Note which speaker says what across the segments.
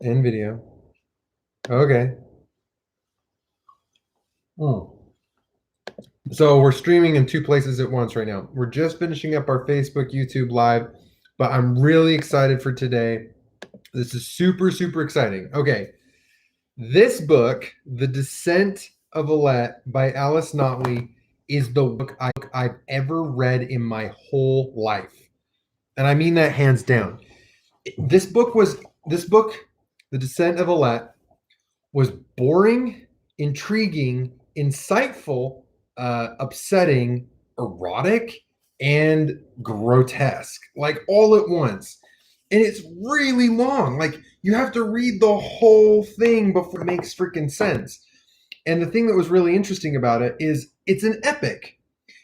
Speaker 1: In video. Okay. Hmm. So we're streaming in two places at once right now. We're just finishing up our Facebook, YouTube live, but I'm really excited for today. This is super, super exciting. Okay. This book, The Descent of Alette by Alice Notley, is the book I've ever read in my whole life. And I mean that hands down. This book was this book, The Descent of Alette, was boring, intriguing, insightful, upsetting, erotic, and grotesque, like all at once. And it's really long. Like you have to read the whole thing before it makes freaking sense. And the thing that was really interesting about it is it's an epic.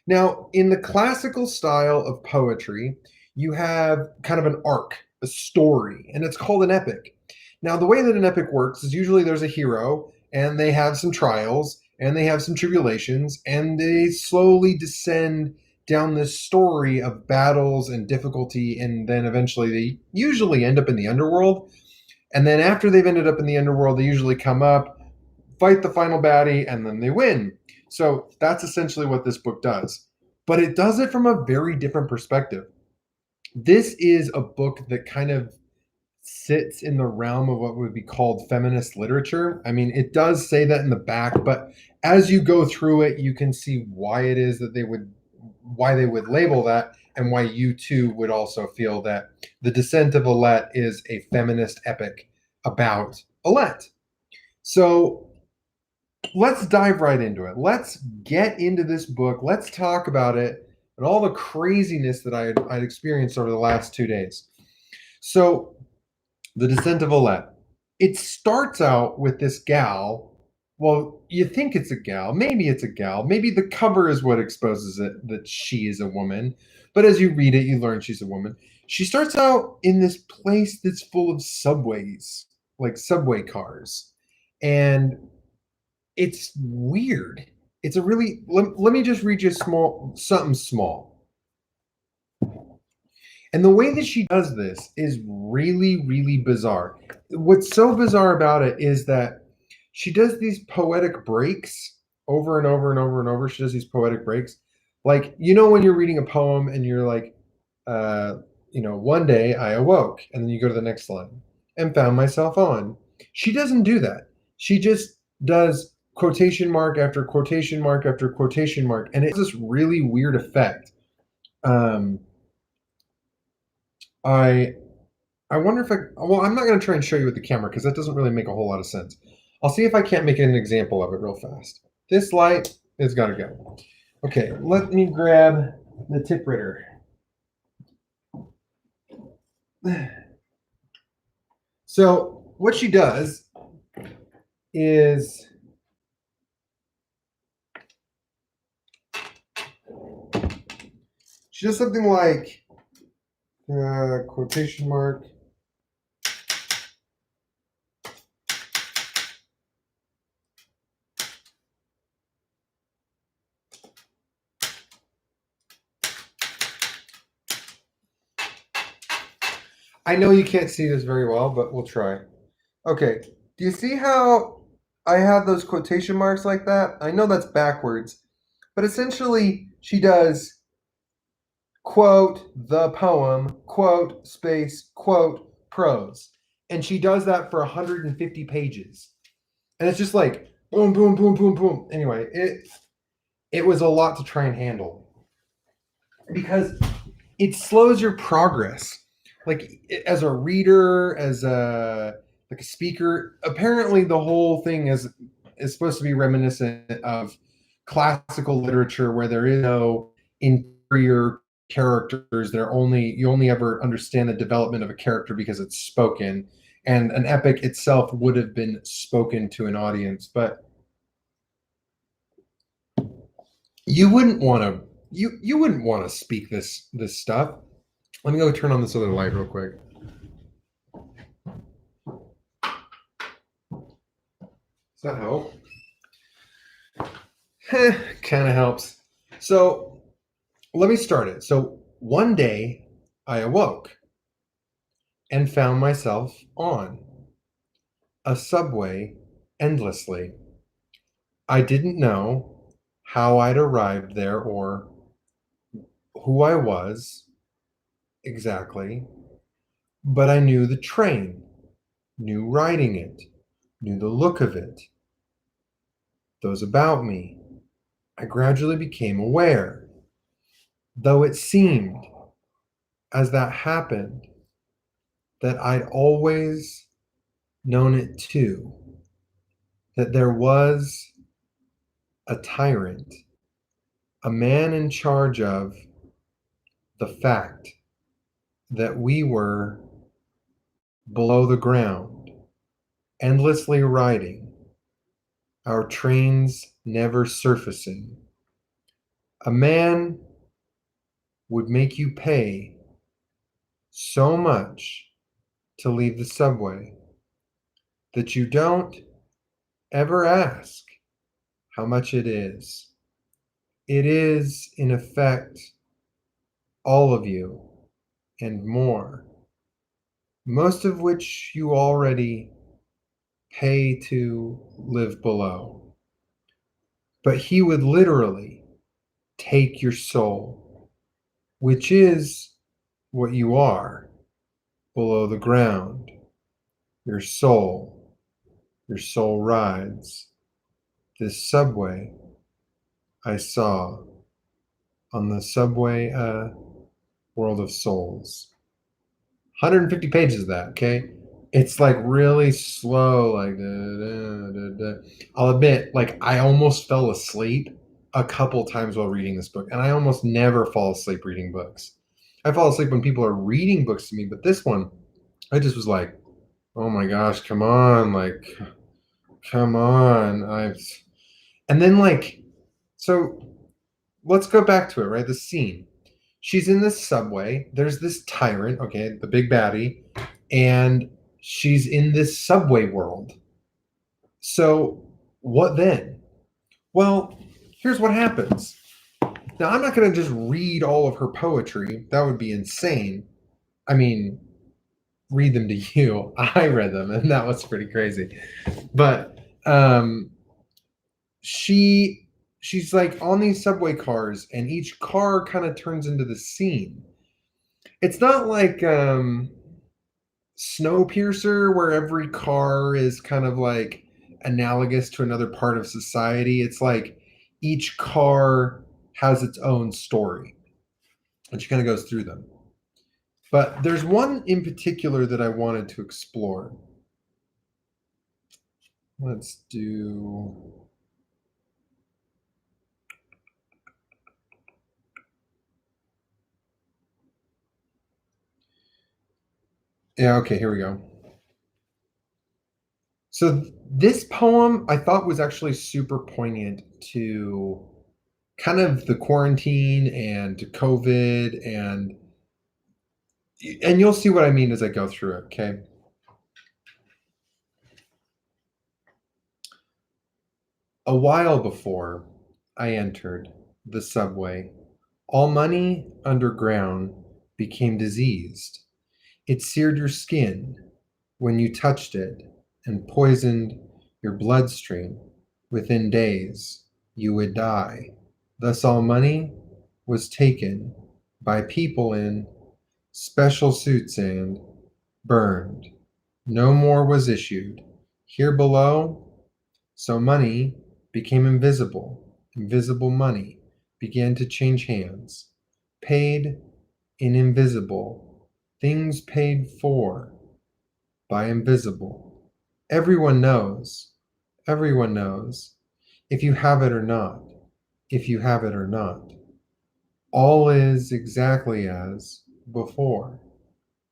Speaker 1: Now, in the classical style of poetry, you have kind of an arc, a story, and it's called an epic. Now, the way that an epic works is usually there's a hero, and they have some trials, and they have some tribulations, and they slowly descend down this story of battles and difficulty, and then eventually they usually end up in the underworld. And then after they've ended up in the underworld, they usually come up, fight the final baddie, and then they win. So that's essentially what this book does. But it does it from a very different perspective. This is a book that kind of sits in the realm of what would be called feminist literature. I mean, it does say that in the back, but as you go through it, you can see why it is that why they would label that, and why you too would also feel that The Descent of Alette is a feminist epic about Alette. So let's dive right into it. Let's get into this book. Let's talk about it and all the craziness that I'd experienced over the last 2 days. So, The Descent of Alette. It starts out with this gal. Well, you think it's a gal. Maybe it's a gal. Maybe the cover is what exposes it that she is a woman. But as you read it, you learn she's a woman. She starts out in this place that's full of subways, like subway cars. And it's weird. It's a really let me just read you something small. And the way that she does this is really, really bizarre. What's so bizarre about it is that she does these poetic breaks over and over and over and over. She does these poetic breaks. Like, when you're reading a poem and you're like, uh, one day I awoke, and then you go to the next line and found myself on. She doesn't do that. She just does quotation mark after quotation mark after quotation mark, and it's this really weird effect. Um, I I wonder if I'm not going to try and show you with the camera because that doesn't really make a whole lot of sense. I'll see if I can't make an example of it real fast. This light is got to go. Okay, let me grab the tip ritter. So what she does is she does something like quotation mark. I know you can't see this very well, but we'll try. Okay, do you see how I have those quotation marks like that? I know that's backwards, but essentially she does quote the poem, quote space, quote prose. And she does that for 150 pages. And it's just like boom, boom, boom, boom, boom. Anyway, it was a lot to try and handle because it slows your progress. Like as a reader, as a like a speaker, apparently the whole thing is supposed to be reminiscent of classical literature where there is no interior characters. You only ever understand the development of a character because it's spoken. And an epic itself would have been spoken to an audience, but you wouldn't want to you wouldn't want to speak this stuff. Let me go turn on this other light real quick. Does that help? Kind of helps. So let me start it. So one day I awoke and found myself on. a subway endlessly. I didn't know how I'd arrived there or who I was exactly, but I knew the train, knew riding it, knew the look of it, those about me. I gradually became aware, though it seemed, as that happened, that I'd always known it too, that there was a tyrant, a man in charge of the fact that we were below the ground, endlessly riding, our trains never surfacing. A man would make you pay so much to leave the subway that you don't ever ask how much it is. It is, in effect, all of you and more, most of which you already pay to live below. But he would literally take your soul, which is what you are below the ground. Your soul rides this subway I saw on the subway World of Souls. 150 pages of that, okay? It's like really slow, like I'll admit, like I almost fell asleep a couple times while reading this book, and I almost never fall asleep reading books. I fall asleep when people are reading books to me, but this one, I just was like, oh my gosh, come on, like, come on. And then like, so let's go back to it, right? The scene. She's in this subway. There's this tyrant, okay, the big baddie, and she's in this subway world. So what then? Well, here's what happens. Now, I'm not going to just read all of her poetry. That would be insane. I mean, read them to you. I read them, and that was pretty crazy. But she's like on these subway cars, and each car kind of turns into the scene. It's not like Snowpiercer, where every car is kind of like analogous to another part of society. It's like each car has its own story, and she kind of goes through them. But there's one in particular that I wanted to explore. Let's do. Yeah, okay, here we go. So this poem I thought was actually super poignant to kind of the quarantine and to COVID and you'll see what I mean as I go through it, okay? A while before I entered the subway, all money underground became diseased. It seared your skin when you touched it and poisoned your bloodstream. Within days, you would die. Thus, all money was taken by people in special suits and burned. No more was issued. Here below, so money became invisible. Invisible money began to change hands. Paid in invisible. Things paid for by invisible. Everyone knows. Everyone knows. If you have it or not. If you have it or not. All is exactly as before,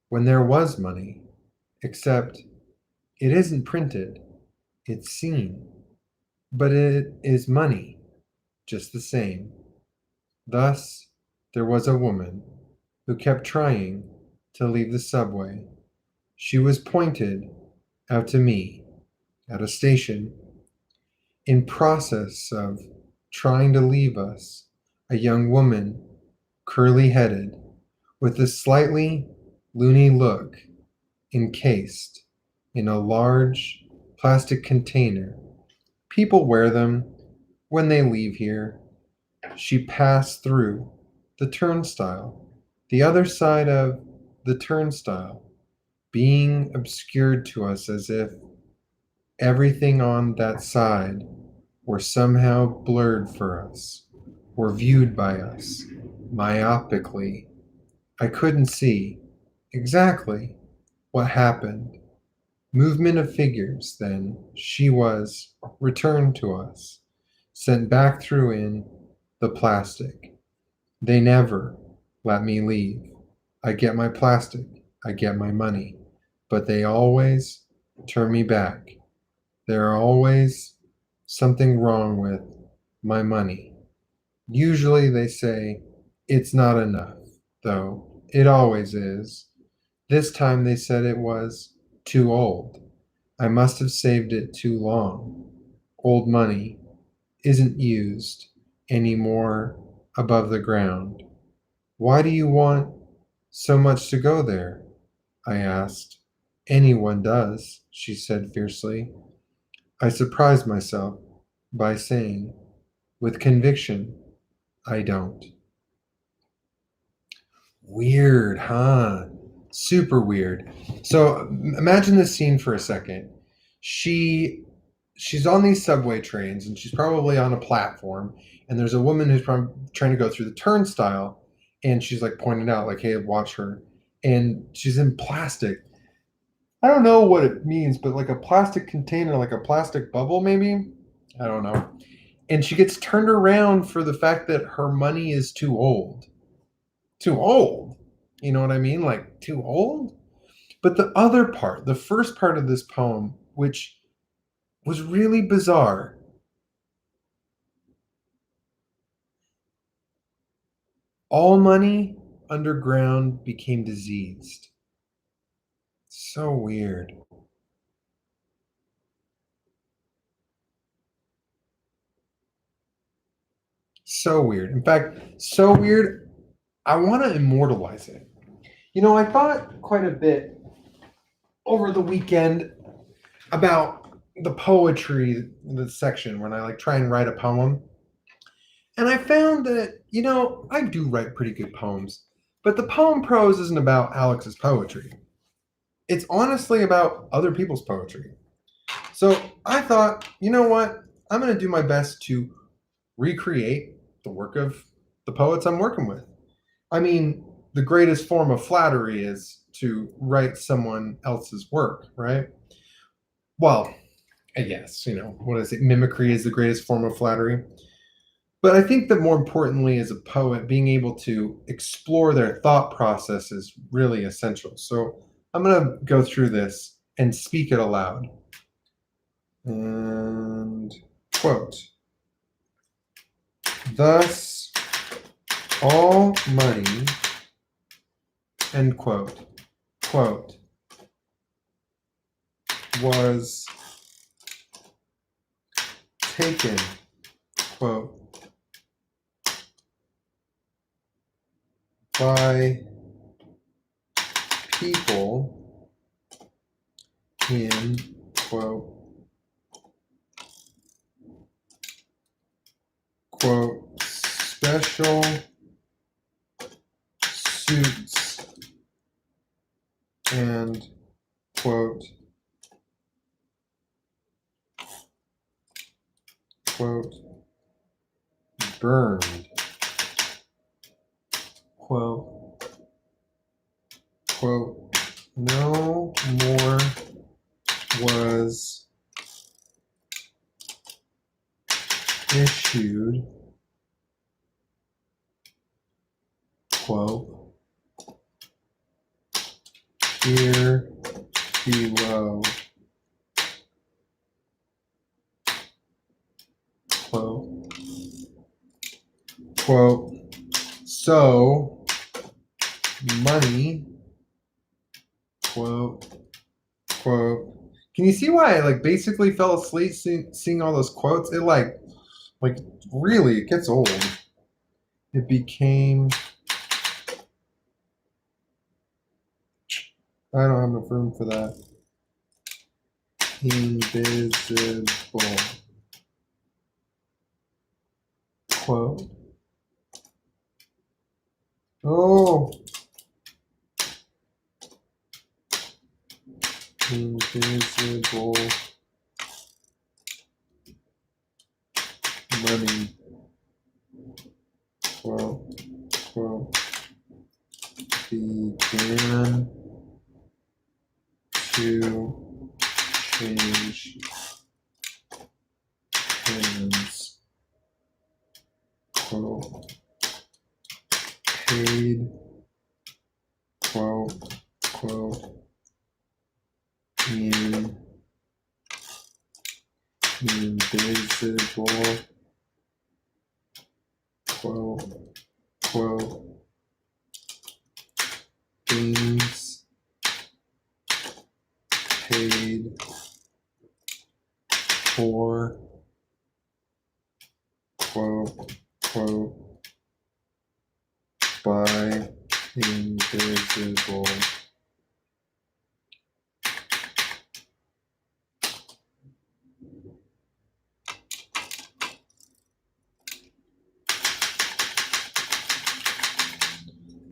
Speaker 1: when there was money, except it isn't printed, it's seen, but it is money just the same. Thus, there was a woman who kept trying to leave the subway. She was pointed out to me at a station in process of trying to leave us, a young woman, curly headed, with a slightly loony look, encased in a large plastic container. People wear them when they leave here. She passed through the turnstile, the other side of the turnstile, being obscured to us as if everything on that side were somehow blurred for us, were viewed by us myopically. I couldn't see exactly what happened. Movement of figures, then she was returned to us, sent back through in the plastic. They never let me leave. I get my plastic, I get my money, but they always turn me back. There are always something wrong with my money. Usually they say it's not enough, though it always is. This time they said it was too old. I must have saved it too long. Old money isn't used anymore above the ground. Why do you want so much to go there? I asked. Anyone does, she said fiercely. I surprised myself by saying, with conviction, I don't. Weird, huh? Super weird. So imagine this scene for a second. She she's on these subway trains and she's probably on a platform and there's a woman who's probably trying to go through the turnstile and she's like pointing out like, hey, watch her. And she's in plastic. I don't know what it means, but like a plastic container, like a plastic bubble, maybe. I don't know. And she gets turned around for the fact that her money is too old. Too old. You know what I mean? Like too old. But the other part, the first part of this poem, which was really bizarre. All money underground became diseased. So weird. So weird. In fact, so weird, I want to immortalize it. You know, I thought quite a bit over the weekend about the poetry, the section when I like try and write a poem. And I found that, you know, I do write pretty good poems, but the poem prose isn't about Alex's poetry. It's honestly about other people's poetry. So I thought, you know what? I'm going to do my best to recreate the work of the poets I'm working with. I mean, the greatest form of flattery is to write someone else's work, right? Well, I guess, you know, what is it? Mimicry is the greatest form of flattery. But I think that more importantly, as a poet, being able to explore their thought process is really essential. So I'm going to go through this and speak it aloud. And quote, thus all money, end quote, quote, was taken, quote, by people in, quote, quote, special suits and, quote, quote, burned, quote, quote, no more was issued, quote, here below, quote, quote, so money, quote, quote. Can you see why I like basically fell asleep seeing all those quotes? It like really it gets old. It became I don't have enough room for that. invisible quote. Oh, invisible money quote began to change hands. Quote paid quote in invisible quote things paid for quote by invisible.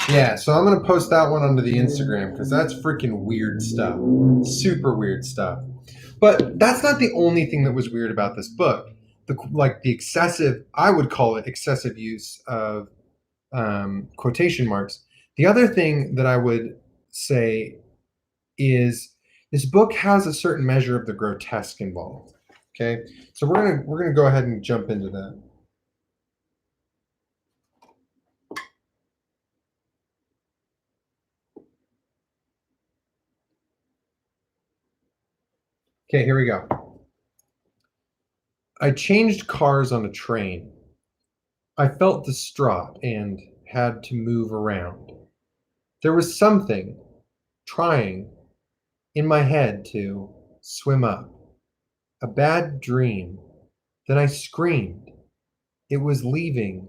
Speaker 1: Yeah, so I'm going to post that one onto the Instagram because that's freaking weird stuff. Super weird stuff. But that's not the only thing that was weird about this book. The excessive, I would call it excessive use of quotation marks. The other thing that I would say is this book has a certain measure of the grotesque involved. Okay, so we're gonna go ahead and jump into that. Okay, here we go. I changed cars on a train. I felt distraught and had to move around. There was something trying in my head to swim up. A bad dream. Then I screamed. It was leaving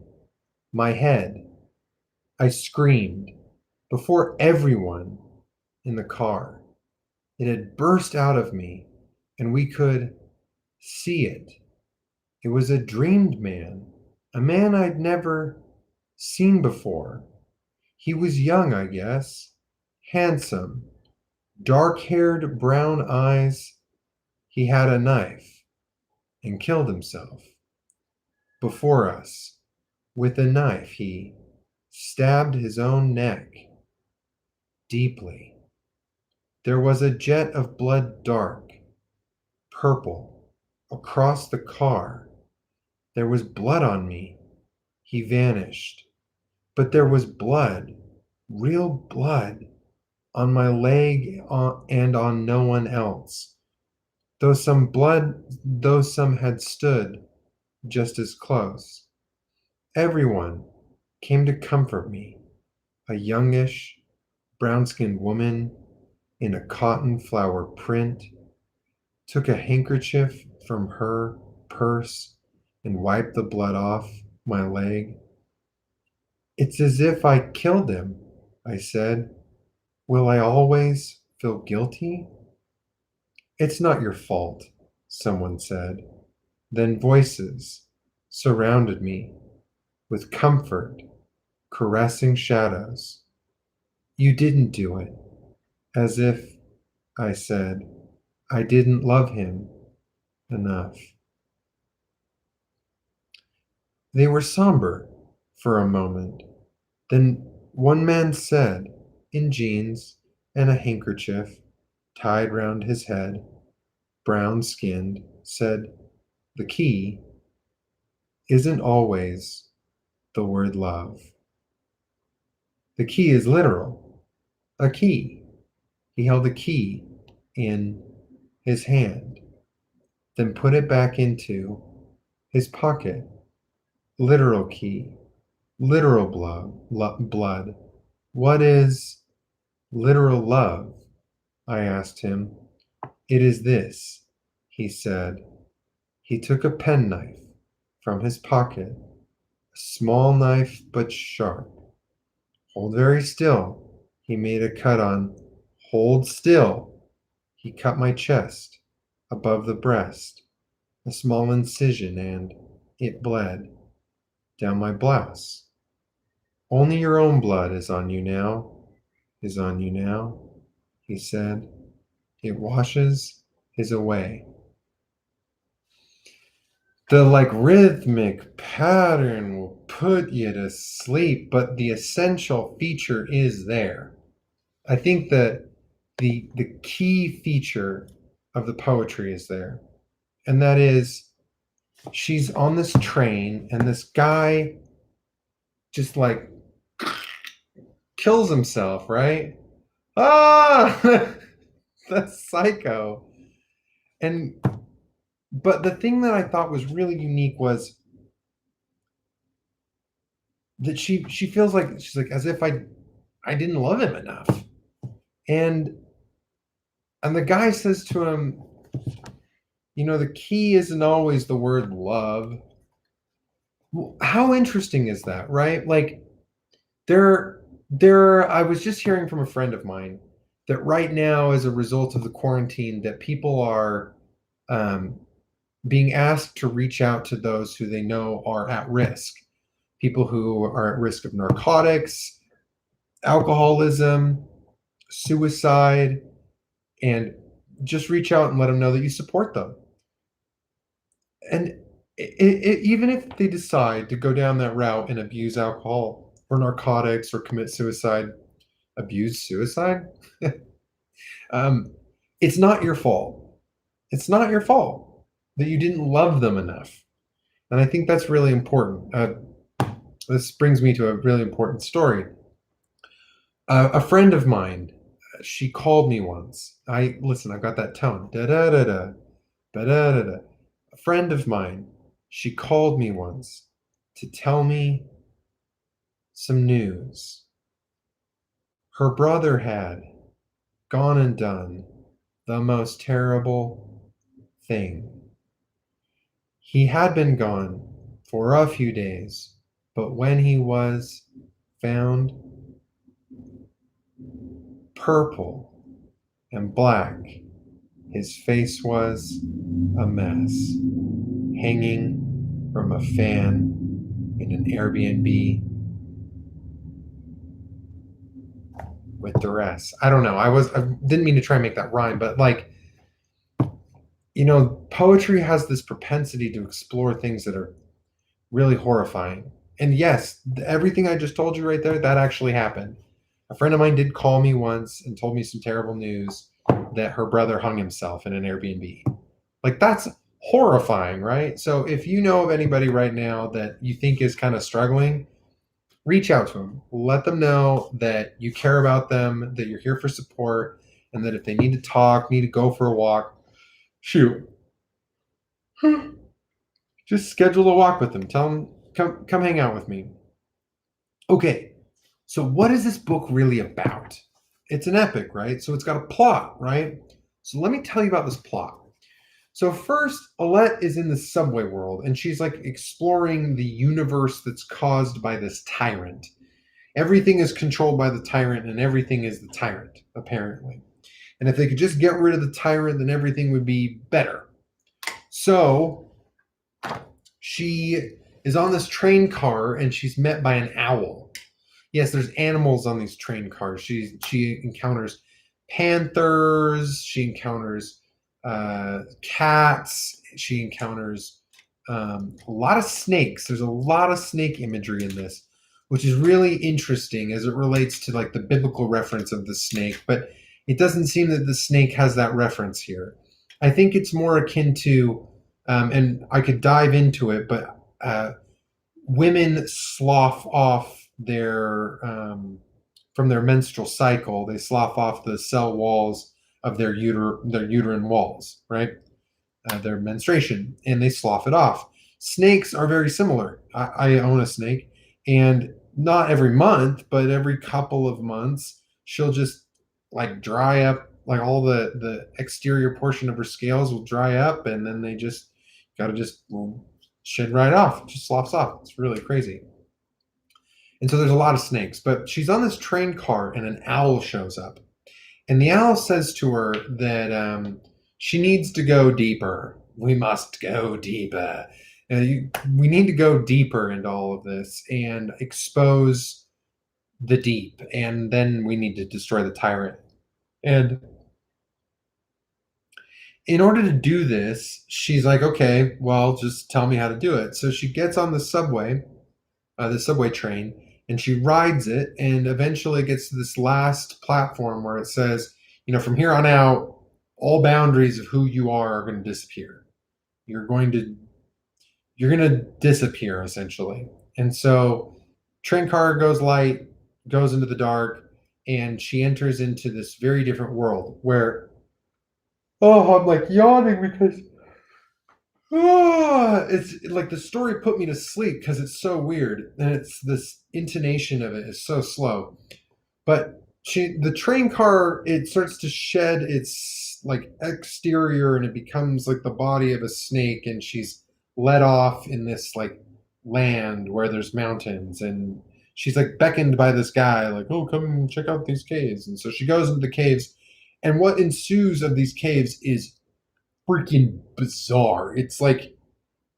Speaker 1: my head. I screamed before everyone in the car. It had burst out of me, and we could see it. It was a dreamed man, a man I'd never seen before. He was young, I guess, handsome, dark haired, brown eyes. He had a knife and killed himself. Before us, with a knife, he stabbed his own neck deeply. There was a jet of blood, dark, purple, across the car. There was blood on me. He vanished. But there was blood, real blood, on my leg and on no one else. Though some had stood just as close. Everyone came to comfort me. A youngish, brown-skinned woman in a cotton flower print took a handkerchief from her purse and wiped the blood off my leg. It's as if I killed him, I said. Will I always feel guilty? It's not your fault, someone said. Then voices surrounded me with comfort, caressing shadows. You didn't do it, as if, I said, I didn't love him enough. They were somber for a moment. Then one man said, in jeans and a handkerchief tied round his head, brown skinned, said, the key isn't always the word love. The key is literal, a key. He held a key in his hand, then put it back into his pocket. Literal key, literal blood. What is literal love? I asked him. It is this, he said. He took a penknife from his pocket, a small knife but sharp. Hold very still. He made a cut on. Hold still. He cut my chest. above the breast, a small incision, and it bled down my blouse. Only your own blood is on you now, is on you now, he said. It washes his away. The rhythmic pattern will put you to sleep, but the essential feature is there. I think that the key feature of the poetry is there. And that is she's on this train and this guy just kills himself, right? Ah, that's psycho. And but the thing that I thought was really unique was that she feels like she's like as if I didn't love him enough. And the guy says to him, the key isn't always the word love. Well, how interesting is that, right? I was just hearing from a friend of mine that right now, as a result of the quarantine, that people are um, being asked to reach out to those who they know are at risk, people who are at risk of narcotics, alcoholism, suicide, and just reach out and let them know that you support them. And even if they decide to go down that route and abuse alcohol or narcotics or commit suicide, abuse suicide, um, it's not your fault. It's not your fault that you didn't love them enough. And I think that's really important. This brings me to a really important story. A friend of mine, she called me once. I've got that tone. Da da da da, da da da. A friend of mine, she called me once to tell me some news. Her brother had gone and done the most terrible thing. He had been gone for a few days, but when he was found, purple and black, his face was a mess, hanging from a fan in an Airbnb with duress. I don't know. I didn't mean to try and make that rhyme, but poetry has this propensity to explore things that are really horrifying. And yes, everything I just told you right there, that actually happened. A friend of mine did call me once and told me some terrible news that her brother hung himself in an Airbnb. That's horrifying, right? So if you know of anybody right now that you think is kind of struggling, reach out to them. Let them know that you care about them, that you're here for support, and that if they need to talk, need to go for a walk, shoot, just schedule a walk with them. Tell them, come hang out with me. Okay, so what is this book really about? It's an epic, right? So it's got a plot, right? So let me tell you about this plot. So first, Alette is in the subway world, and she's exploring the universe that's caused by this tyrant. Everything is controlled by the tyrant, and everything is the tyrant, apparently. And if they could just get rid of the tyrant, then everything would be better. So she is on this train car, and she's met by an owl. Yes, there's animals on these train cars. She encounters panthers. She encounters cats. She encounters a lot of snakes. There's a lot of snake imagery in this, which is really interesting as it relates to the biblical reference of the snake. But it doesn't seem that the snake has that reference here. I think it's more akin to, and I could dive into it, but women slough off their from their menstrual cycle. They slough off the cell walls of their uterine walls, right? Their menstruation, and they slough it off. Snakes are very similar. I own a snake, and not every month, but every couple of months, she'll just dry up, all the exterior portion of her scales will dry up, and then they just gotta just shed right off. It just sloughs off. It's really crazy. And so there's a lot of snakes, but she's on this train car, and an owl shows up. And the owl says to her that She needs to go deeper. We must go deeper. We need to go deeper into all of this and expose the deep, and then we need to destroy the tyrant. And in order to do this, she's like, okay, well, just tell me how to do it. So she gets on the subway train, and she rides it, and eventually gets to this last platform where it says, from here on out, all boundaries of who you are going to disappear. You're going to you're going to disappear essentially. And so train car goes light, goes into the dark, and she enters into this very different world where, oh, I'm like yawning because it's like the story put me to sleep because it's so weird, and it's this intonation of it is so slow. But the train car, it starts to shed its like exterior, and it becomes like the body of a snake, and she's let off in this like land where there's mountains, and she's like beckoned by this guy, like, oh, come check out these caves. And so she goes into the caves, and what ensues of these caves is freaking bizarre. It's like,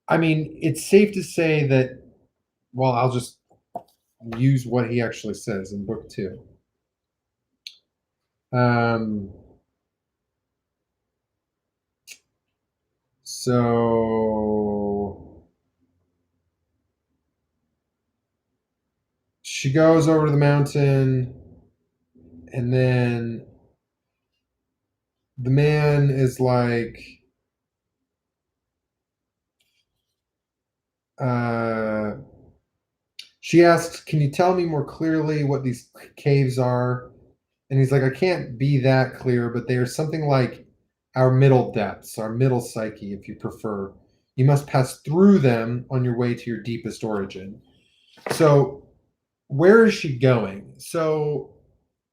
Speaker 1: I mean, it's safe to say that, well, I'll just use what he actually says in book two. Um, so she goes over to the mountain, and then the man is like, uh, she asks, can you tell me more clearly what these caves are? And he's like, I can't be that clear, but they are something like our middle depths, our middle psyche, if you prefer. You must pass through them on your way to your deepest origin. So, where is she going? So,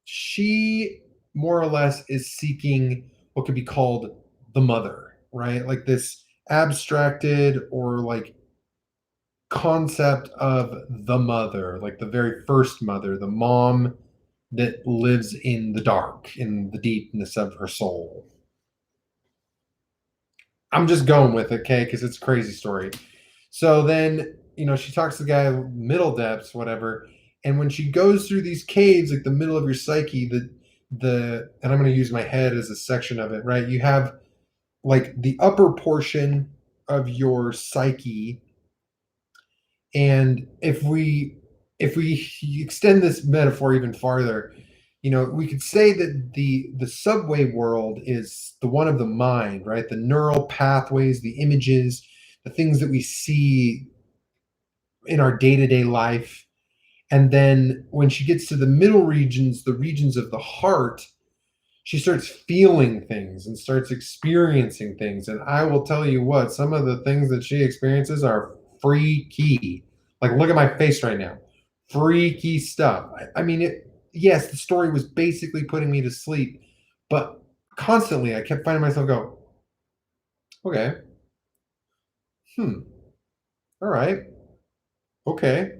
Speaker 1: she more or less is seeking what could be called the mother, right? Like this abstracted or like concept of the mother, like the very first mother, the mom that lives in the dark, in the deepness of her soul. I'm just going with it, okay, because it's a crazy story. So then, she talks to the guy, middle depths, whatever. And when she goes through these caves, like the middle of your psyche, and I'm going to use my head as a section of it, right? You have like the upper portion of your psyche, and if we extend this metaphor even farther, we could say that the subway world is the one of the mind, right? The neural pathways, the images, the things that we see in our day-to-day life. And then when she gets to the middle regions, the regions of the heart, she starts feeling things and starts experiencing things. And I will tell you what, some of the things that she experiences are freaky. Like, look at my face right now. Freaky stuff. I mean, yes, the story was basically putting me to sleep, but constantly I kept finding myself go, okay, all right, okay.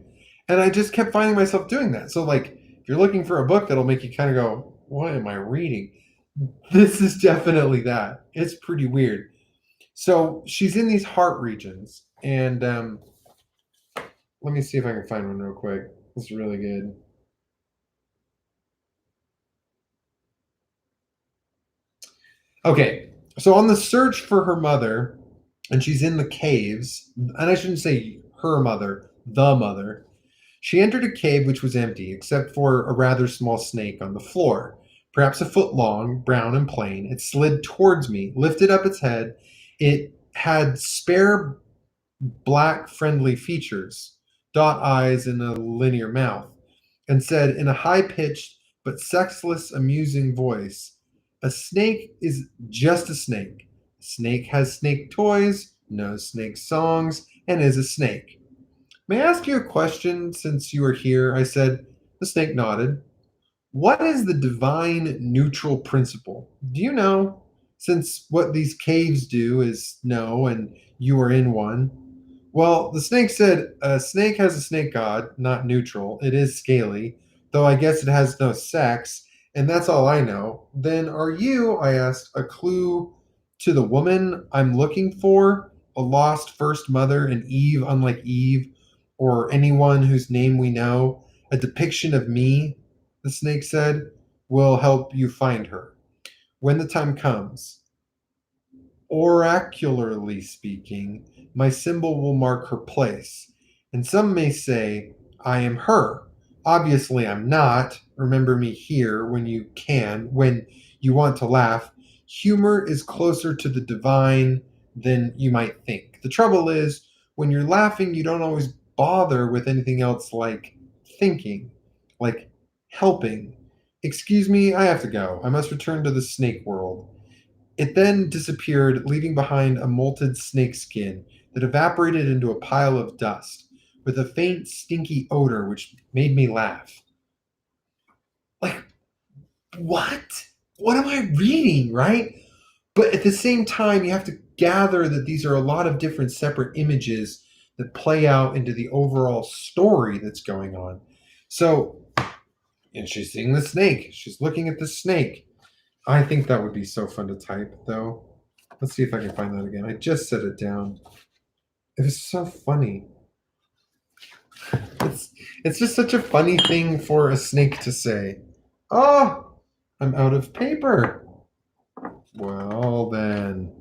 Speaker 1: And I just kept finding myself doing that. So, like, if you're looking for a book that'll make you kind of go, what am I reading? This is definitely that. It's pretty weird. So she's in these heart regions, and let me see if I can find one real quick. It's really good. Okay, so on the search for her mother, and she's in the caves, and I shouldn't say her mother, the mother. She entered a cave which was empty, except for a rather small snake on the floor. Perhaps a foot long, brown and plain, it slid towards me, lifted up its head. It had spare black friendly features, dot eyes, and a linear mouth, and said in a high pitched but sexless, amusing voice, a snake is just a snake. A snake has snake toys, knows snake songs, and is a snake. May I ask you a question since you are here? I said. The snake nodded. What is the divine neutral principle? Do you know? Since what these caves do is know, and you are in one. Well, the snake said, a snake has a snake god, not neutral. It is scaly, though I guess it has no sex, and that's all I know. Then are you, I asked, a clue To the woman I'm looking for, a lost first mother, an Eve unlike Eve, or anyone whose name we know, a depiction of me, the snake said, will help you find her. When the time comes, oracularly speaking, my symbol will mark her place. And some may say, I am her. Obviously, I'm not. Remember me here when you can, when you want to laugh. Humor is closer to the divine than you might think. The trouble is, when you're laughing, you don't always bother with anything else like thinking, like helping. Excuse me, I have to go. I must return to the snake world. It then disappeared, leaving behind a molted snakeskin that evaporated into a pile of dust, with a faint, stinky odor which made me laugh. Like, what? What am I reading, right? But at the same time, you have to gather that these are a lot of different separate images that play out into the overall story that's going on. So, and she's seeing the snake. She's looking at the snake. I think that would be so fun to type, though. Let's see if I can find that again. I just set it down. It was so funny. It's it's just such a funny thing for a snake to say. Oh, I'm out of paper. Well then,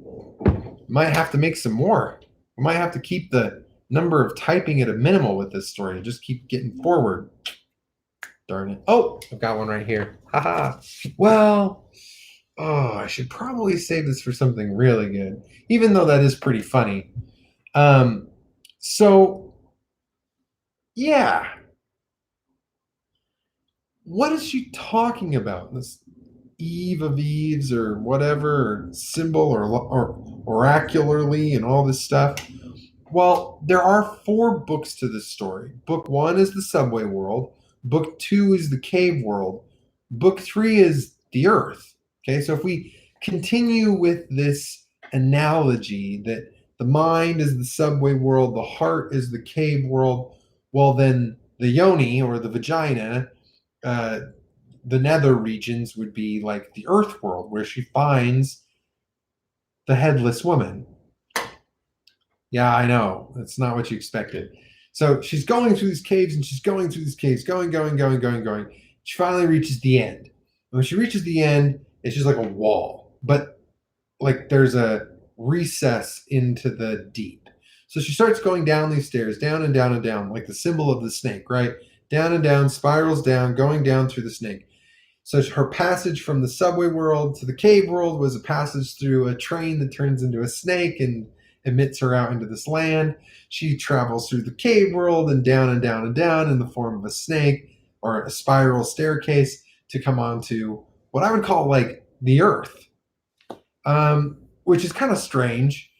Speaker 1: might have to make some more. We might have to keep the number of typing at a minimal with this story. Just keep getting forward. Darn it. Oh, I've got one right here. Haha. Well, oh, I should probably save this for something really good, even though that is pretty funny. Um, so yeah, what is she talking about? This Eve of Eves or whatever, or symbol or oracularly and all this stuff. Well, there are four books to this story. Book one is the subway world. Book two is the cave world. Book three is the earth. Okay, so if we continue with this analogy that the mind is the subway world, the heart is the cave world, well, then the yoni or the vagina, uh, the nether regions would be like the earth world, where she finds the headless woman. Yeah, I know. That's not what you expected. So she's going through these caves and she's going through these caves, going. She finally reaches the end. And when she reaches the end, it's just like a wall, but like there's a recess into the deep. So she starts going down these stairs, down and down and down, like the symbol of the snake, right? Down and down, spirals down, going down through the snake. So her passage from the subway world to the cave world was a passage through a train that turns into a snake and emits her out into this land. She travels through the cave world and down and down and down in the form of a snake or a spiral staircase to come onto what I would call like the earth, which is kind of strange.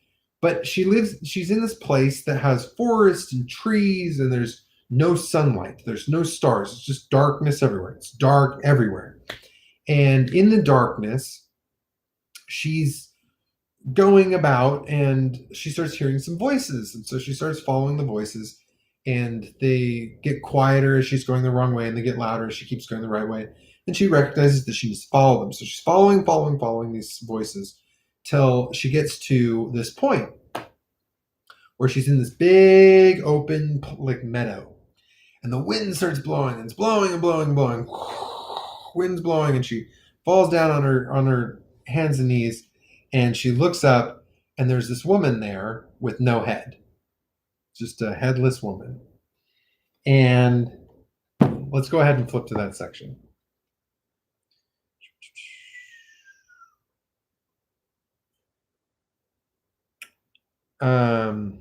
Speaker 1: But she's in this place that has forests and trees, and there's no sunlight, there's no stars, it's just darkness everywhere. It's dark everywhere. And in the darkness, she's going about and she starts hearing some voices. And so she starts following the voices, and they get quieter as she's going the wrong way, and they get louder as she keeps going the right way. And she recognizes that she needs to follow them. So she's following these voices till she gets to this point where she's in this big open like meadow, and the wind starts blowing, and it's blowing and blowing and blowing. Wind's blowing, and she falls down on her hands and knees, and she looks up, and there's this woman there with no head, just a headless woman. And let's go ahead and flip to that section. Um,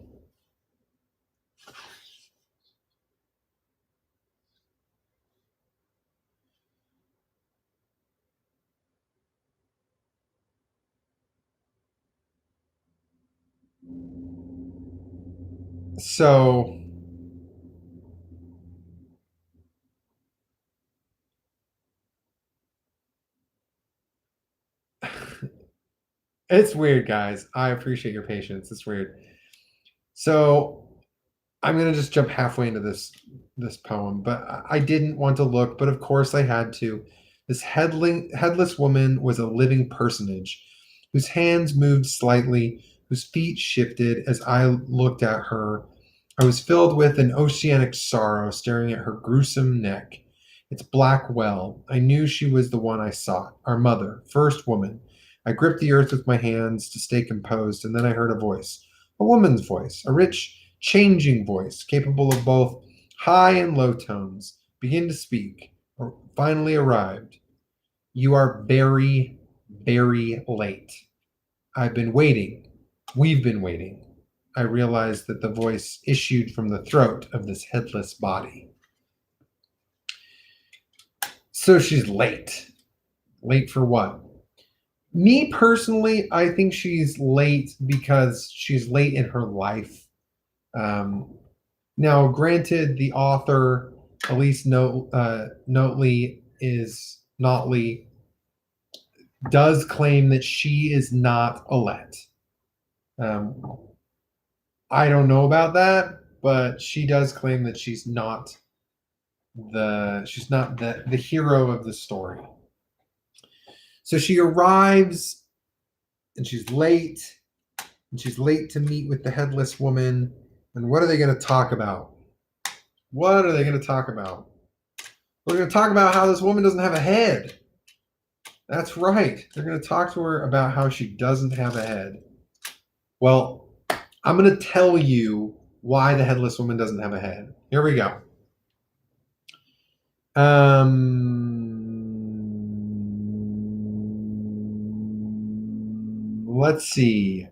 Speaker 1: so it's weird, guys. I appreciate your patience. It's weird. So I'm gonna just jump halfway into this poem, but I didn't want to look, but of course I had to. This headless woman was a living personage. whose hands moved slightly, whose feet shifted as I looked at her. I was filled with an oceanic sorrow staring at her gruesome neck. Its black well. I knew she was the one I sought, our mother, first woman. I gripped the earth with my hands to stay composed, and then I heard a voice. A woman's voice, a rich, changing voice, capable of both high and low tones, begin to speak, or finally arrived. You are very, very late. I've been waiting. We've been waiting. I realized that the voice issued from the throat of this headless body. So she's late. Late for what? Me personally, I think she's late because she's late in her life. Now, granted, the author, Elise Notley, does claim that she is not Alette. I don't know about that, but she does claim that she's not the hero of the story. So she arrives and she's late to meet with the headless woman. And what are they going to talk about? What are they going to talk about? They're going to talk about how this woman doesn't have a head. That's right. They're going to talk to her about how she doesn't have a head. Well, I'm going to tell you why the headless woman doesn't have a head. Here we go. Let's see.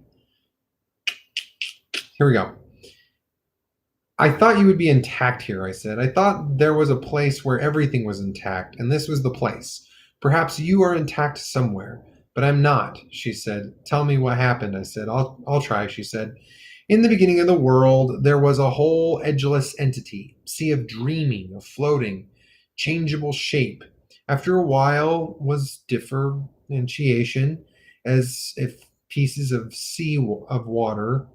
Speaker 1: Here we go. I thought you would be intact here, I said. I thought there was a place where everything was intact, and this was the place. Perhaps you are intact somewhere, but I'm not, she said. Tell me what happened, I said. I'll try, she said. In the beginning of the world, there was a whole edgeless entity, sea of dreaming, of floating, changeable shape. After a while was differentiation, as if pieces of water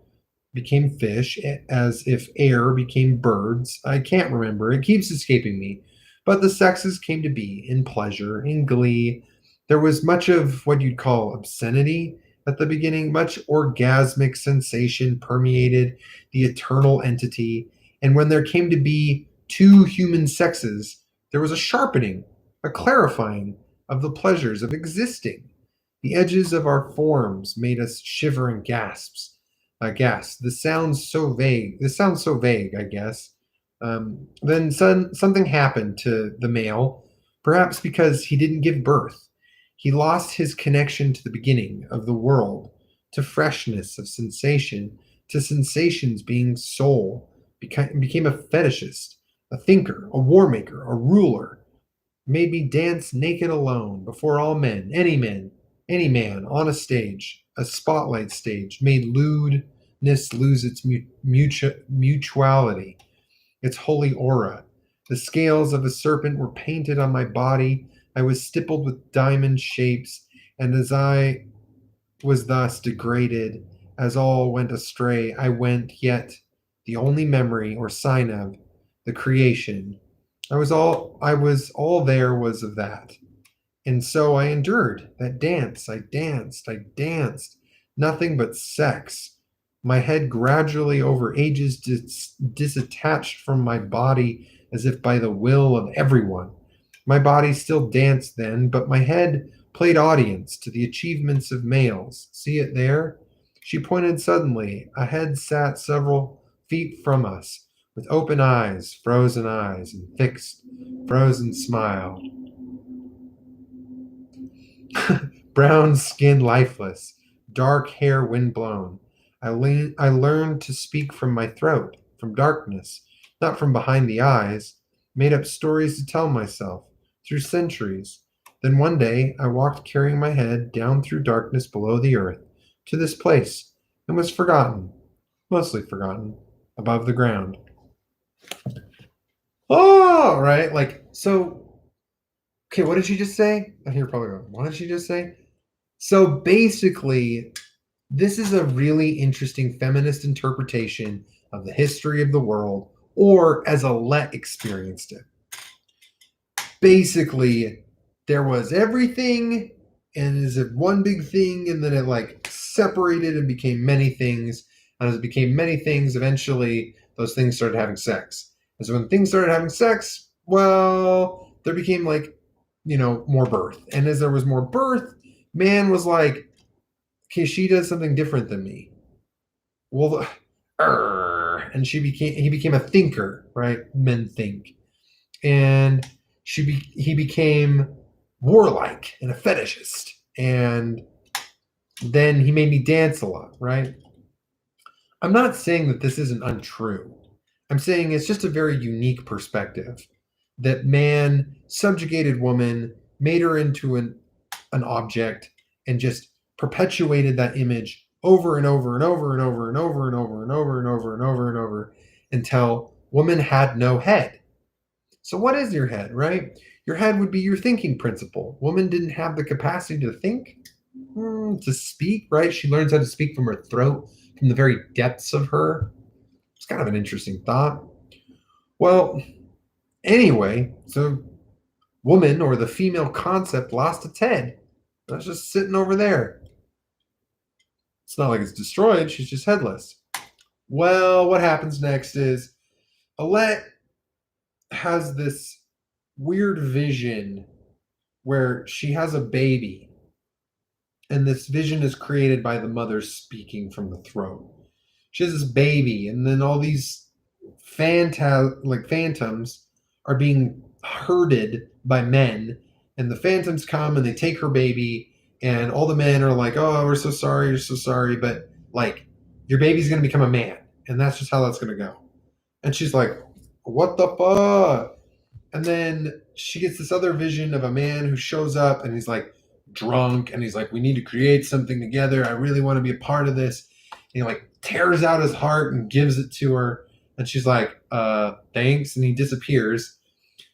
Speaker 1: became fish, as if air became birds. I can't remember. It keeps escaping me. But the sexes came to be in pleasure, in glee. There was much of what you'd call obscenity at the beginning. Much orgasmic sensation permeated the eternal entity. And when there came to be two human sexes, there was a sharpening, a clarifying of the pleasures of existing. The edges of our forms made us shiver in gasps. This sounds so vague. I guess. Then something happened to the male, perhaps because he didn't give birth. He lost his connection to the beginning of the world, to freshness of sensation, to sensations being soul, became a fetishist, a thinker, a war maker, a ruler, made me dance naked alone before all men, any man on a stage, a spotlight stage, made lewdness lose its mutuality, its holy aura. The scales of a serpent were painted on my body. I was stippled with diamond shapes, and as I was thus degraded, as all went astray, I went, yet the only memory or sign of the creation. All there was of that. And so I endured that dance. I danced. Nothing but sex. My head gradually over ages disattached from my body as if by the will of everyone. My body still danced then, but my head played audience to the achievements of males. See it there? She pointed suddenly. A head sat several feet from us, with open eyes, and fixed, frozen smile. Brown skin lifeless, dark hair windblown. I learned to speak from my throat, from darkness, not from behind the eyes, made up stories to tell myself, through centuries. Then one day I walked carrying my head down through darkness below the earth, to this place, and was forgotten, mostly forgotten, above the ground. Oh, right. Okay, what did she just say? I hear probably going, what did she just say? So basically, this is a really interesting feminist interpretation of the history of the world, or as Alette experienced it. Basically, there was everything, and is it one big thing, and then it like separated and became many things, and as it became many things, eventually those things started having sex. And so when things started having sex, well, there became like, more birth. And as there was more birth, man was like, okay, she does something different than me. Well, and he became a thinker, right? Men think. And he became warlike and a fetishist. And then he made me dance a lot, right? I'm not saying that this isn't untrue. I'm saying it's just a very unique perspective that man subjugated woman, made her into an object, and just perpetuated that image over and over and over and over and over and over and over and over and over and over until woman had no head. So what is your head, right? Your head would be your thinking principle. Woman didn't have the capacity to think, to speak, right? She learns how to speak from her throat, from the very depths of her. It's kind of an interesting thought. Well, anyway, so woman, or the female concept, lost its head. That's just sitting over there. It's not like it's destroyed. She's just headless. Well, what happens next is Alette has this weird vision where she has a baby, and this vision is created by the mother speaking from the throat. She has this baby, and then all these phantoms are being herded by men, and the phantoms come and they take her baby, and all the men are like, "Oh, we're so sorry, you're so sorry," but like, your baby's gonna become a man, and that's just how that's gonna go. And she's like, "What the fuck?" And then she gets this other vision of a man who shows up, and he's like drunk, and he's like, "We need to create something together. I really want to be a part of this." And he like tears out his heart and gives it to her. And she's like, thanks. And he disappears.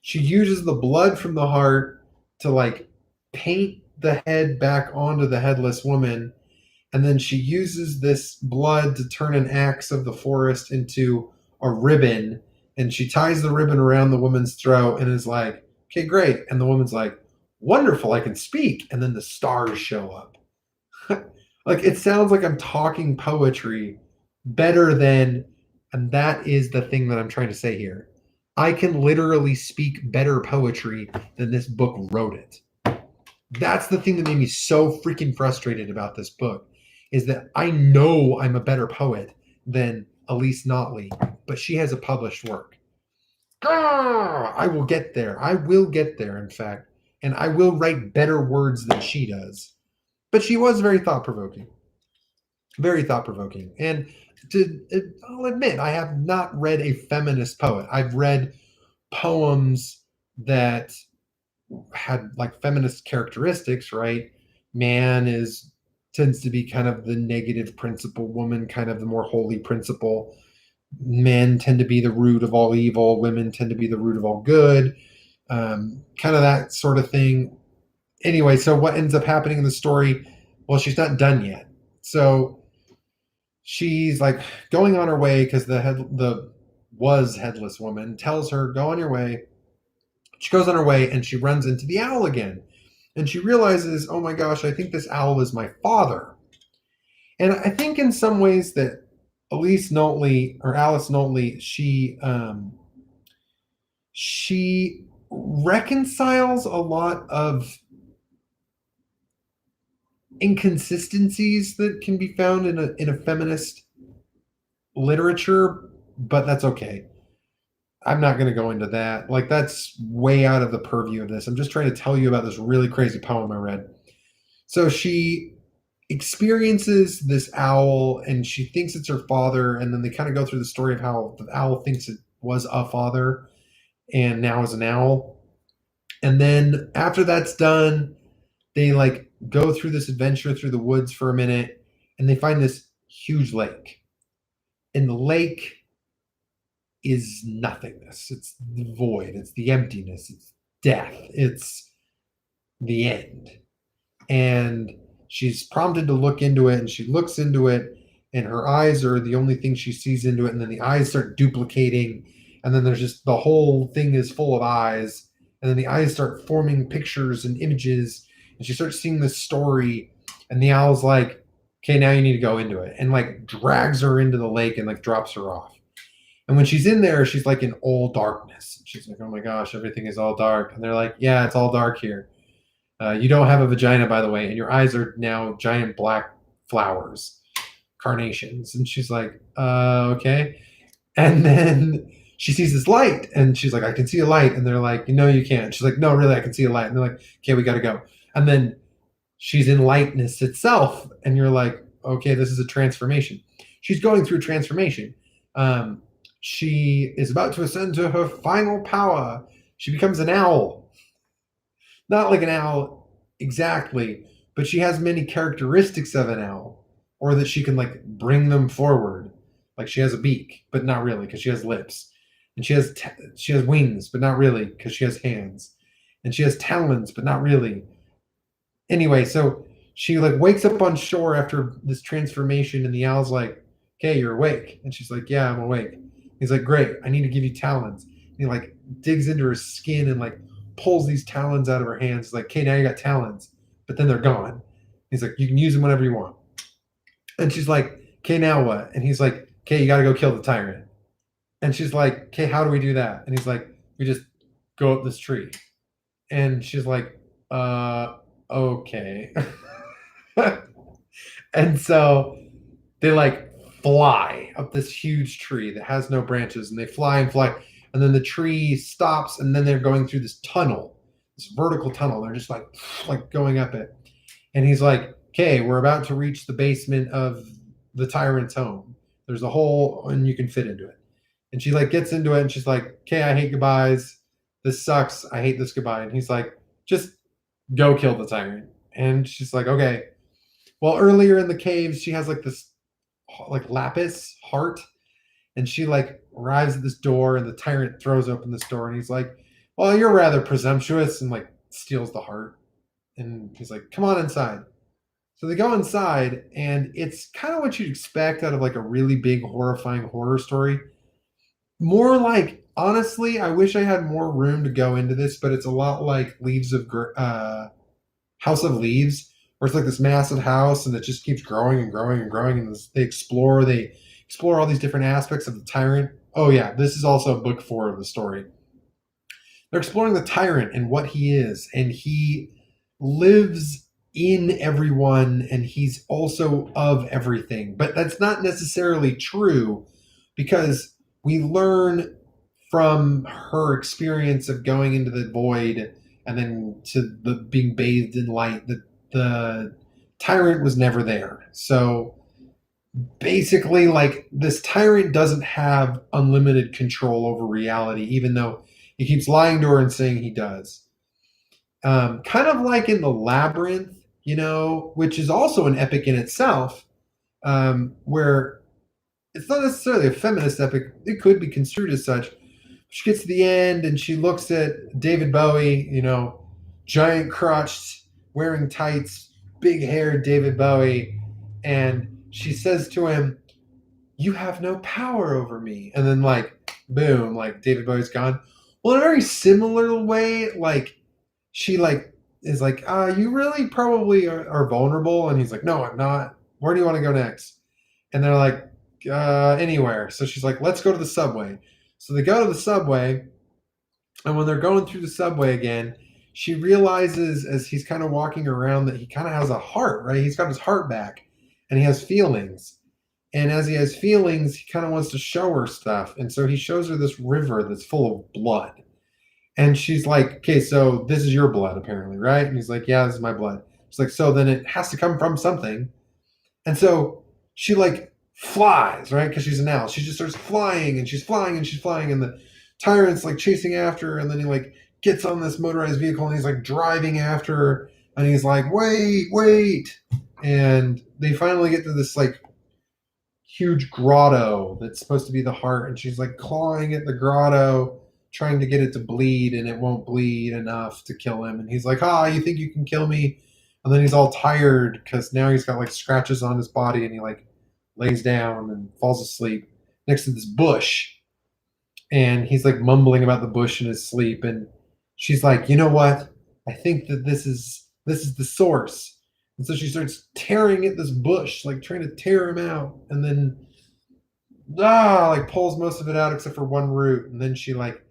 Speaker 1: She uses the blood from the heart to like paint the head back onto the headless woman. And then she uses this blood to turn an axe of the forest into a ribbon. And she ties the ribbon around the woman's throat and is like, okay, great. And the woman's like, wonderful, I can speak. And then the stars show up. Like, it sounds like I'm talking poetry better than, and that is the thing that I'm trying to say here. I can literally speak better poetry than this book wrote it. That's the thing that made me so freaking frustrated about this book, is that I know I'm a better poet than Elise Notley, but she has a published work. I will get there. I will get there, in fact, and I will write better words than she does. But she was very thought-provoking. Very thought-provoking. And I'll admit, I have not read a feminist poet. I've read poems that had like feminist characteristics, right? Man tends to be kind of the negative principle, woman kind of the more holy principle. Men tend to be the root of all evil, women tend to be the root of all good. Kind of that sort of thing. Anyway, so what ends up happening in the story? Well, she's not done yet. So she's like going on her way because the headless woman tells her, go on your way. She goes on her way and she runs into the owl again. And she realizes, oh my gosh, I think this owl is my father. And I think in some ways that Alice Notley, she reconciles a lot of inconsistencies that can be found in a feminist literature, but that's okay. I'm not going to go into that. Like, that's way out of the purview of this. I'm just trying to tell you about this really crazy poem I read. So she experiences this owl and she thinks it's her father, and then they kind of go through the story of how the owl thinks it was a father and now is an owl. And then after that's done, they like go through this adventure through the woods for a minute, and they find this huge lake. And the lake is nothingness. It's the void. It's the emptiness. It's death. It's the end. And she's prompted to look into it, and she looks into it, and her eyes are the only thing she sees into it. And then the eyes start duplicating, and then there's just the whole thing is full of eyes, and then the eyes start forming pictures and images, And she starts seeing this story, and the owl's like, okay, now you need to go into it, and like drags her into the lake and like drops her off. And when she's in there, she's like in all darkness. She's like, oh my gosh, everything is all dark. And they're like, yeah, it's all dark here. You don't have a vagina, by the way, and your eyes are now giant black flowers, carnations. And she's like, okay. And then she sees this light, and she's like, I can see a light. And they're like, no, you can't. She's like, no, really, I can see a light. And they're like, okay, we got to go. And then she's in lightness itself. And you're like, okay, this is a transformation. She's going through a transformation. She is about to ascend to her final power. She becomes an owl. Not like an owl exactly, but she has many characteristics of an owl, or that she can like bring them forward. Like she has a beak, but not really, because she has lips, and she has wings, but not really, because she has hands, and she has talons, but not really. Anyway, so she like wakes up on shore after this transformation, and the owl's like, "Okay, you're awake," and she's like, "Yeah, I'm awake." He's like, "Great, I need to give you talons." And he like digs into her skin and like pulls these talons out of her hands. He's like, "Okay, now you got talons," but then they're gone. He's like, "You can use them whenever you want." And she's like, "Okay, now what?" And he's like, "Okay, you got to go kill the tyrant." And she's like, "Okay, how do we do that?" And he's like, "We just go up this tree." And she's like, okay. And so they like fly up this huge tree that has no branches, and they fly and fly. And then the tree stops, and then they're going through this tunnel, this vertical tunnel. They're just like going up it. And he's like, okay, we're about to reach the basement of the tyrant's home. There's a hole, and you can fit into it. And she like gets into it, and she's like, okay, I hate goodbyes. This sucks. I hate this goodbye. And he's like, just go kill the tyrant. And she's like, okay. Well, earlier in the caves, she has like this like lapis heart, and she like arrives at this door, and the tyrant throws open this door, and he's like, well, you're rather presumptuous, and like steals the heart. And he's like, come on inside. So they go inside, and it's kind of what you'd expect out of like a really big, horrifying horror story. More like, honestly, I wish I had more room to go into this, but it's a lot like House of Leaves, where it's like this massive house, and it just keeps growing and growing and growing, and they explore all these different aspects of the tyrant. Oh yeah, this is also book 4 of the story. They're exploring the tyrant and what he is, and he lives in everyone, and he's also of everything. But that's not necessarily true, because we learn from her experience of going into the void and then to being bathed in light that the tyrant was never there. So basically, like, this tyrant doesn't have unlimited control over reality, even though he keeps lying to her and saying he does. Kind of like in the Labyrinth, which is also an epic in itself, where it's not necessarily a feminist epic. It could be construed as such. She gets to the end, and she looks at David Bowie, giant crotched, wearing tights, big haired David Bowie, and she says to him, "You have no power over me." And then, like, boom, like David Bowie's gone. Well, in a very similar way, like, she like is like, you really probably are vulnerable. And he's like, no, I'm not. Where do you want to go next? And they're like, anywhere. So she's like, let's go to the subway. So they go to the subway, and when they're going through the subway again, she realizes as he's kind of walking around that he kind of has a heart, right? He's got his heart back, and he has feelings. And as he has feelings, he kind of wants to show her stuff. And so he shows her this river that's full of blood. And she's like, okay, so this is your blood, apparently, right? And he's like, yeah, this is my blood. She's like, so then it has to come from something. And so she like flies, right? Because she's an owl. She just starts flying, and she's flying, and she's flying, and the tyrant's like chasing after her, and then he like gets on this motorized vehicle, and he's like driving after her, and he's like, wait. And they finally get to this like huge grotto that's supposed to be the heart, and she's like clawing at the grotto, trying to get it to bleed, and it won't bleed enough to kill him. And he's like, you think you can kill me? And then he's all tired because now he's got like scratches on his body, and he like lays down and falls asleep next to this bush. And he's like mumbling about the bush in his sleep. And she's like, you know what? I think that this is This is the source. And so she starts tearing at this bush, like trying to tear him out, and then like pulls most of it out except for one root, and then she like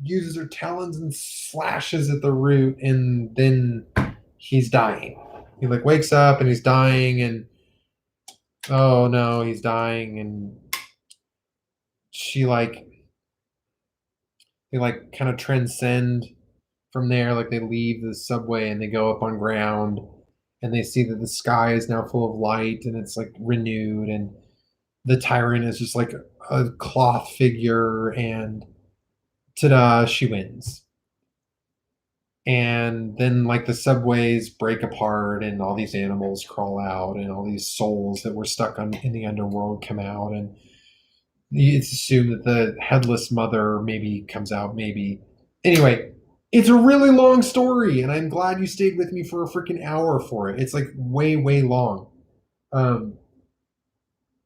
Speaker 1: uses her talons and slashes at the root, and then he's dying. He like wakes up and he's dying, and oh no, he's dying, and she like they like kind of transcend from there, like they leave the subway and they go up on ground and they see that the sky is now full of light and it's like renewed, and the tyrant is just like a cloth figure, and ta-da, she wins. And then like the subways break apart and all these animals crawl out and all these souls that were stuck in the underworld come out, and it's assumed that the headless mother maybe comes out, maybe. Anyway, it's a really long story, and I'm glad you stayed with me for a freaking hour for it. It's like way, way long.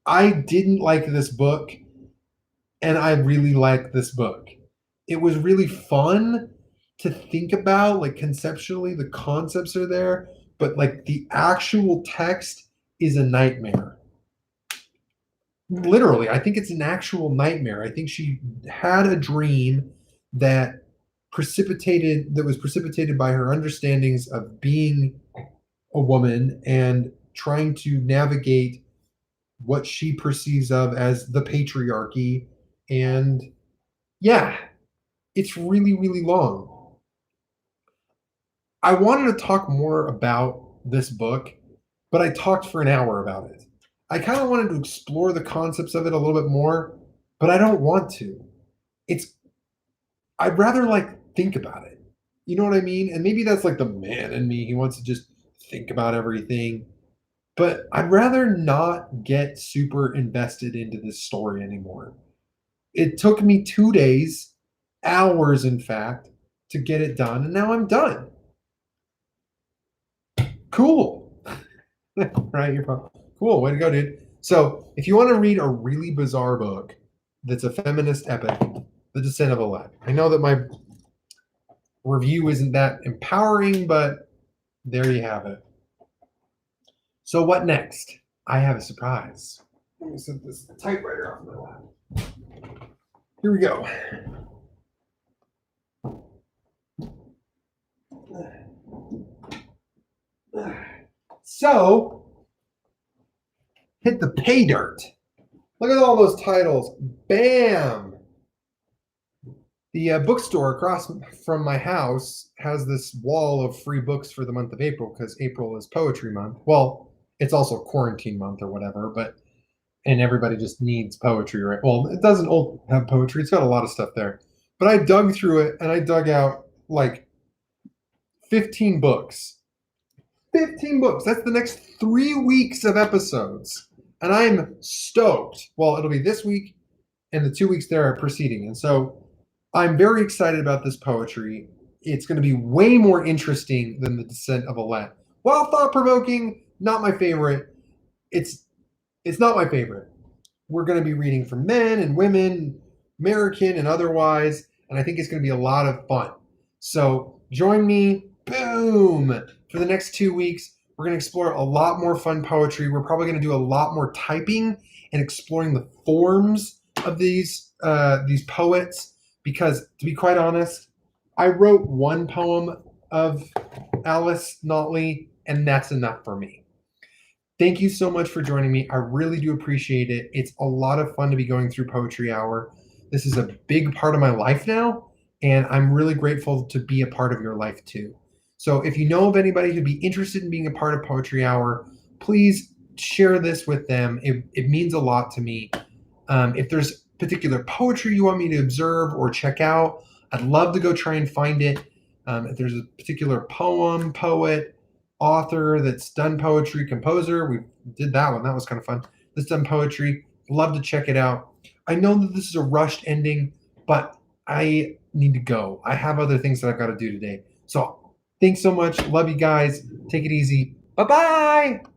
Speaker 1: I didn't like this book, and I really like this book. It was really fun to think about, like conceptually, the concepts are there, but like the actual text is a nightmare. Literally, I think it's an actual nightmare. I think she had a dream that was precipitated by her understandings of being a woman and trying to navigate what she perceives of as the patriarchy. And yeah, it's really, really long. I wanted to talk more about this book, but I talked for an hour about it. I kind of wanted to explore the concepts of it a little bit more, but I don't want to. It's I'd rather like think about it. You know what I mean? And maybe that's like the man in me. He wants to just think about everything. But I'd rather not get super invested into this story anymore. It took me 2 days, hours in fact, to get it done, and now I'm done. Cool. Right? You're probably cool. Way to go, dude. So if you want to read a really bizarre book that's a feminist epic, The Descent of Alette. I know that my review isn't that empowering, but there you have it. So what next? I have a surprise. Let me set this typewriter off my lap. Here we go. So, hit the pay dirt. Look at all those titles. Bam! The bookstore across from my house has this wall of free books for the month of April because April is poetry month. Well, it's also quarantine month or whatever, but and everybody just needs poetry, right? Well, it doesn't have poetry. It's got a lot of stuff there. But I dug through it and I dug out like 15 books. 15 books. That's the next 3 weeks of episodes. And I'm stoked. Well, it'll be this week and the 2 weeks there are preceding. And so I'm very excited about this poetry. It's going to be way more interesting than The Descent of Alette. While thought-provoking, not my favorite. It's not my favorite. We're going to be reading from men and women, American and otherwise, and I think it's going to be a lot of fun. So join me, boom, for the next 2 weeks. We're going to explore a lot more fun poetry. We're probably going to do a lot more typing and exploring the forms of these poets, because to be quite honest, I wrote one poem of Alice Notley, and that's enough for me. Thank you so much for joining me. I really do appreciate it. It's a lot of fun to be going through Poetry Hour. This is a big part of my life now, and I'm really grateful to be a part of your life too. So if you know of anybody who'd be interested in being a part of Poetry Hour, please share this with them. It means a lot to me. If there's particular poetry you want me to observe or check out, I'd love to go try and find it. If there's a particular poem, poet, author that's done poetry, composer, we did that one. That was kind of fun. That's done poetry. Love to check it out. I know that this is a rushed ending, but I need to go. I have other things that I've got to do today. So thanks so much. Love you guys. Take it easy. Bye-bye.